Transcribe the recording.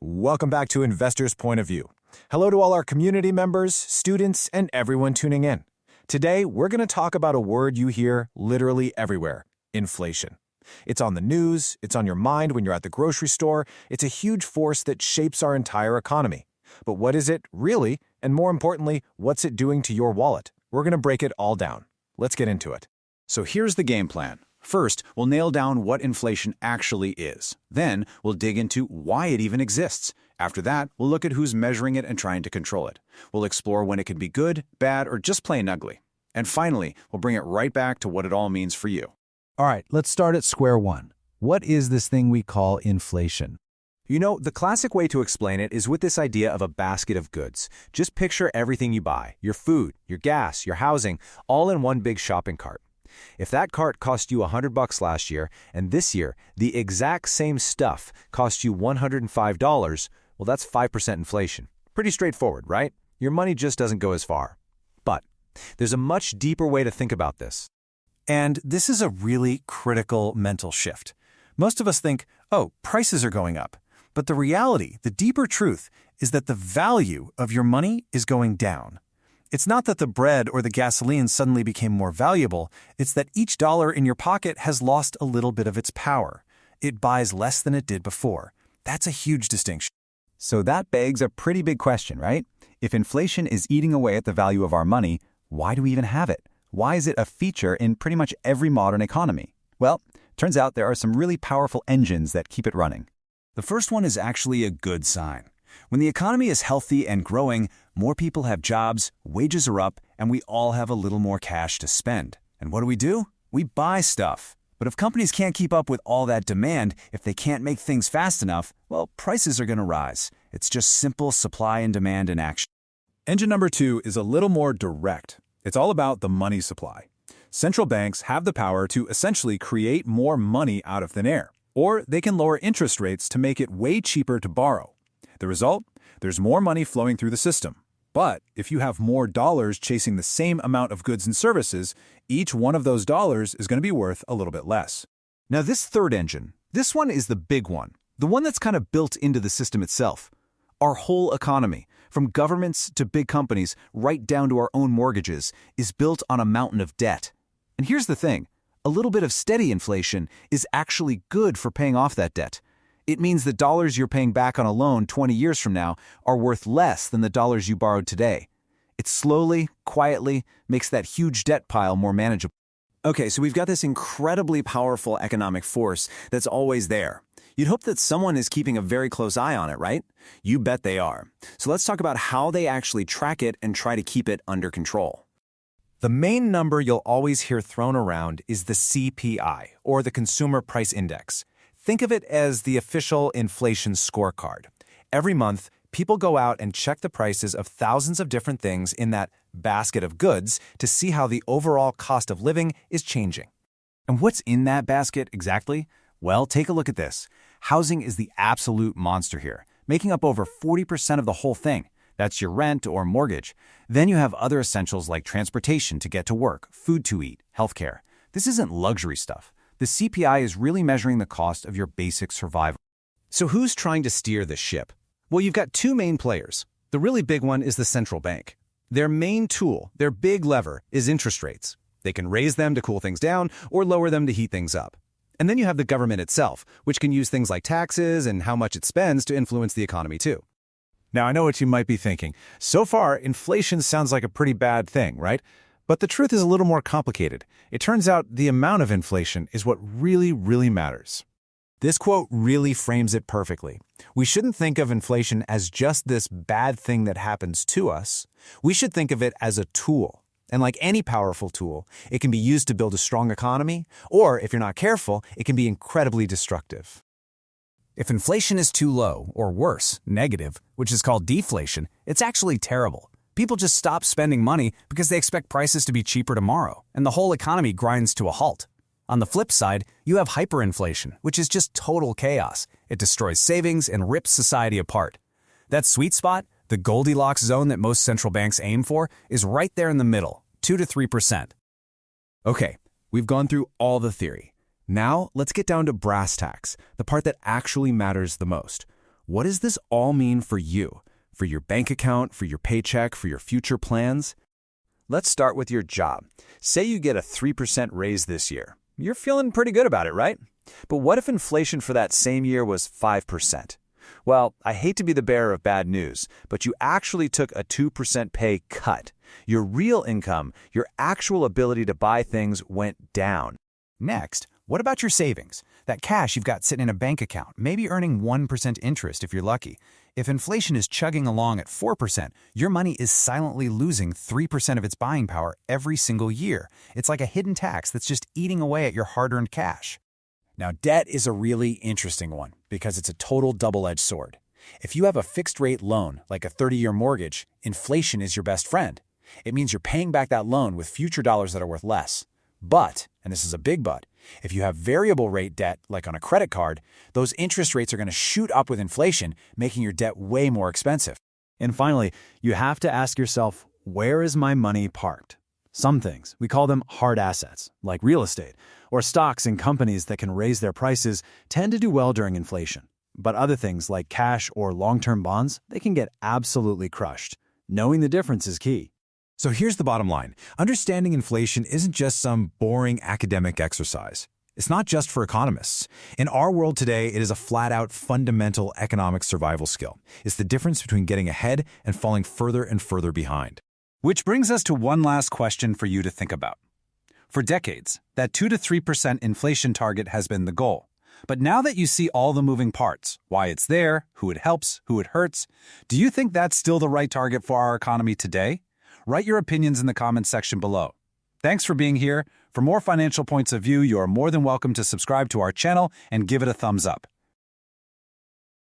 Welcome back to Investors Point of View. Hello to all our community members, students, and everyone tuning in. Today, we're going to talk about a word you hear literally everywhere: inflation. It's on the news, it's on your mind when you're at the grocery store, it's a huge force that shapes our entire economy. But what is it really? And more importantly, what's it doing to your wallet? We're going to break it all down. Let's get into it. So here's the game plan. First, we'll nail down what inflation actually is. Then, we'll dig into why it even exists. After that, we'll look at who's measuring it and trying to control it. We'll explore when it can be good, bad, or just plain ugly. And finally, we'll bring it right back to what it all means for you. All right, let's start at square one. What is this thing we call inflation? You know, the classic way to explain it is with this idea of a basket of goods. Just picture everything you buy, your food, your gas, your housing, all in one big shopping cart. If that cart cost you $100 last year, and this year the exact same stuff cost you $105, well, that's 5% inflation. Pretty straightforward, right? Your money just doesn't go as far. But there's a much deeper way to think about this. And this is a really critical mental shift. Most of us think, oh, prices are going up. But the reality, the deeper truth, is that the value of your money is going down. It's not that the bread or the gasoline suddenly became more valuable, it's that each dollar in your pocket has lost a little bit of its power. It buys less than it did before. That's a huge distinction. So that begs a pretty big question, right? If inflation is eating away at the value of our money, why do we even have it? Why is it a feature in pretty much every modern economy? Well, turns out there are some really powerful engines that keep it running. The first one is actually a good sign. When the economy is healthy and growing, more people have jobs, wages are up, and we all have a little more cash to spend. And what do? We buy stuff. But if companies can't keep up with all that demand, if they can't make things fast enough, well, prices are going to rise. It's just simple supply and demand in action. Engine number 2 is a little more direct. It's all about the money supply. Central banks have the power to essentially create more money out of thin air, or they can lower interest rates to make it way cheaper to borrow. The result? There's more money flowing through the system. But if you have more dollars chasing the same amount of goods and services, each one of those dollars is going to be worth a little bit less. Now this third engine, this one is the big one, the one that's kind of built into the system itself. Our whole economy, from governments to big companies, right down to our own mortgages, is built on a mountain of debt. And here's the thing, a little bit of steady inflation is actually good for paying off that debt. It means the dollars you're paying back on a loan 20 years from now are worth less than the dollars you borrowed today. It slowly, quietly makes that huge debt pile more manageable. Okay, so we've got this incredibly powerful economic force that's always there. You'd hope that someone is keeping a very close eye on it, right? You bet they are. So let's talk about how they actually track it and try to keep it under control. The main number you'll always hear thrown around is the CPI, or the Consumer Price Index. Think of it as the official inflation scorecard. Every month, people go out and check the prices of thousands of different things in that basket of goods to see how the overall cost of living is changing. And what's in that basket exactly? Well, take a look at this. Housing is the absolute monster here, making up over 40% of the whole thing. That's your rent or mortgage. Then you have other essentials like transportation to get to work, food to eat, healthcare. This isn't luxury stuff. The CPI is really measuring the cost of your basic survival. So who's trying to steer the ship? Well, you've got two main players. The really big one is the central bank. Their main tool, their big lever, is interest rates. They can raise them to cool things down or lower them to heat things up. And then you have the government itself, which can use things like taxes and how much it spends to influence the economy too. Now, I know what you might be thinking. So far, inflation sounds like a pretty bad thing, right? But the truth is a little more complicated. It turns out the amount of inflation is what really matters. This quote really frames it perfectly. We shouldn't think of inflation as just this bad thing that happens to us. We should think of it as a tool. And like any powerful tool, it can be used to build a strong economy, or if you're not careful, it can be incredibly destructive. If inflation is too low, or worse, negative, which is called deflation, it's actually terrible. People just stop spending money because they expect prices to be cheaper tomorrow, and the whole economy grinds to a halt. On the flip side, you have hyperinflation, which is just total chaos. It destroys savings and rips society apart. That sweet spot, the Goldilocks zone that most central banks aim for, is right there in the middle, 2 to 3%. Okay, we've gone through all the theory. Now, let's get down to brass tacks, the part that actually matters the most. What does this all mean for you? For your bank account, for your paycheck, for your future plans? Let's start with your job. Say you get a 3% raise this year. You're feeling pretty good about it, right? But what if inflation for that same year was 5%? Well, I hate to be the bearer of bad news, but you actually took a 2% pay cut. Your real income, your actual ability to buy things went down. Next, what about your savings? That cash you've got sitting in a bank account, maybe earning 1% interest if you're lucky. If inflation is chugging along at 4%, your money is silently losing 3% of its buying power every single year. It's like a hidden tax that's just eating away at your hard-earned cash. Now, debt is a really interesting one because it's a total double-edged sword. If you have a fixed-rate loan, like a 30-year mortgage, inflation is your best friend. It means you're paying back that loan with future dollars that are worth less. But, and this is a big but, if you have variable rate debt, like on a credit card, those interest rates are going to shoot up with inflation, making your debt way more expensive. And finally, you have to ask yourself, where is my money parked? Some things, we call them hard assets, like real estate, or stocks in companies that can raise their prices, tend to do well during inflation. But other things like cash or long-term bonds, they can get absolutely crushed. Knowing the difference is key. So here's the bottom line. Understanding inflation isn't just some boring academic exercise. It's not just for economists. In our world today, it is a flat-out fundamental economic survival skill. It's the difference between getting ahead and falling further and further behind. Which brings us to one last question for you to think about. For decades, that 2 to 3% inflation target has been the goal. But now that you see all the moving parts, why it's there, who it helps, who it hurts, do you think that's still the right target for our economy today? Write your opinions in the comments section below. Thanks for being here. For more financial points of view, you are more than welcome to subscribe to our channel and give it a thumbs up.